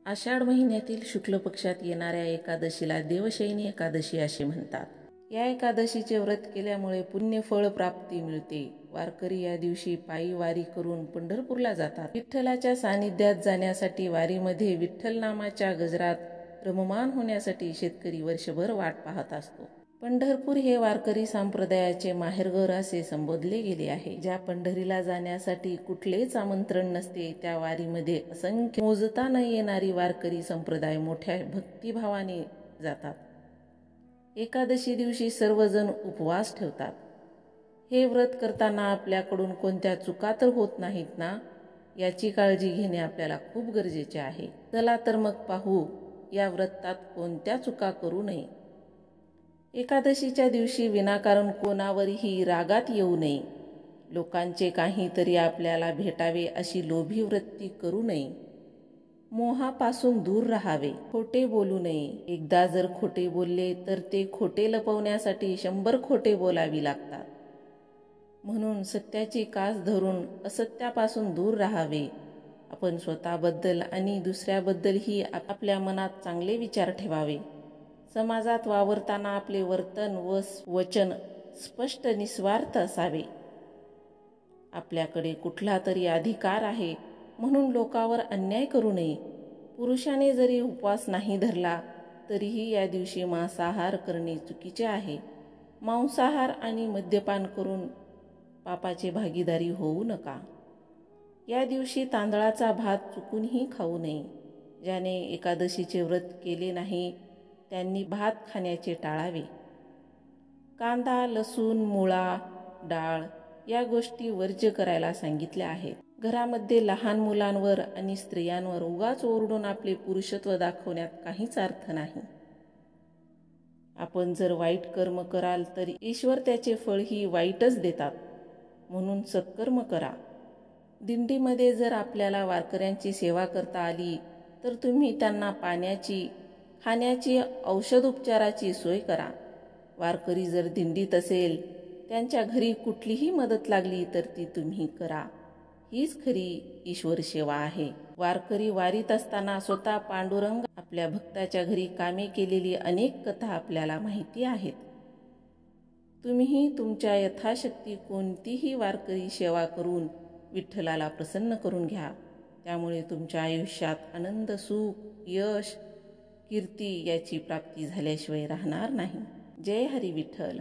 आषाढ महिन्यातील शुक्ल पक्षात येणाऱ्या एकादशीला देवशयनी एकादशी असे म्हणतात. या एकादशीचे व्रत केल्यामुळे पुण्यफळ प्राप्ती मिळते. वारकरी या दिवशी पायी वारी करून पंढरपूरला जातात. विठ्ठलाच्या सानिध्यात जाण्यासाठी वारीमध्ये विठ्ठल नामाच्या गजरात रममाण होण्यासाठी शेतकरी वर्षभर वाट पाहत असतो. पंढरपूर हे वारकरी संप्रदायाचे माहेरघर असे संबोधले गेले आहे. ज्या पंढरीला जाण्यासाठी कुठलेच आमंत्रण नसते त्या वारीमध्ये असंख्य मोजता न येणारी वारकरी संप्रदाय मोठ्या भक्तिभावाने जातात. एकादशी दिवशी सर्वजण उपवास ठेवतात. हे व्रत करताना आपल्याकडून कोणत्या चुका तर होत नाहीत ना, याची काळजी घेणे आपल्याला खूप गरजेचे आहे. चला तर मग पाहू या व्रतात कोणत्या चुका करू नये. एकादशीच्या दिवशी विनाकारण कोणावरही रागात येऊ नये. लोकांचे काहीतरी आपल्याला भेटावे अशी लोभी वृत्ती करू नये. मोहापासून दूर राहावे. खोटे बोलू नये. एकदा जर खोटे बोलले तर ते खोटे लपवण्यासाठी 100 खोटे बोलावी लागतात. म्हणून सत्याची कास धरून असत्यापासून दूर राहावे. आपण स्वतःबद्दल आणि दुसऱ्याबद्दलही आपल्या मनात चांगले विचार ठेवावे. समाजात वावरताना आपले वर्तन व वचन स्पष्ट निस्वार्थ असावे. आपल्याकडे कुठला तरी अधिकार आहे म्हणून लोकांवर अन्याय करू नये. पुरुषाने जरी उपवास नाही धरला तरीही या दिवशी मांसाहार करणे चुकीचे आहे. मांसाहार आणि मद्यपान करून पापाची भागीदारी होऊ नका. या दिवशी तांदळाचा भात चुकूनही खाऊ नये. ज्याने एकादशीचे व्रत केले नाही त्यांनी भात खाण्याचे टाळावे. कांदा, लसूण, मुळा, डाळ या गोष्टी वर्ज्य करायला सांगितल्या आहेत. घरामध्ये लहान मुलांवर आणि स्त्रियांवर उगाच ओरडून आपले पुरुषत्व दाखवण्यात काहीच अर्थ नाही. आपण जर वाईट कर्म कराल तर ईश्वर त्याचे फळही वाईटच देतात. म्हणून सत्कर्म करा. दिंडीमध्ये जर आपल्याला वारकऱ्यांची सेवा करता आली तर तुम्ही त्यांना पाण्याची, खाण्याची, औषधोपचाराची सोय करा. वारकरी जर दिंडीत असेल, त्यांच्या घरी कुठलीही मदत लागली तर ती तुम्ही करा. हीच खरी ईश्वर सेवा आहे. वारकरी वारीत असताना स्वतः पांडुरंग आपल्या भक्ताच्या घरी कामे केलेली अनेक कथा आपल्याला माहिती आहेत. तुम्हीही तुमच्या यथाशक्ती कोणतीही वारकरी सेवा करून विठ्ठलाला प्रसन्न करून घ्या. त्यामुळे तुमच्या आयुष्यात आनंद, सुख, यश, कीर्ती याची प्राप्ती झाल्याशिवाय राहणार नाही. जय हरी विठ्ठल.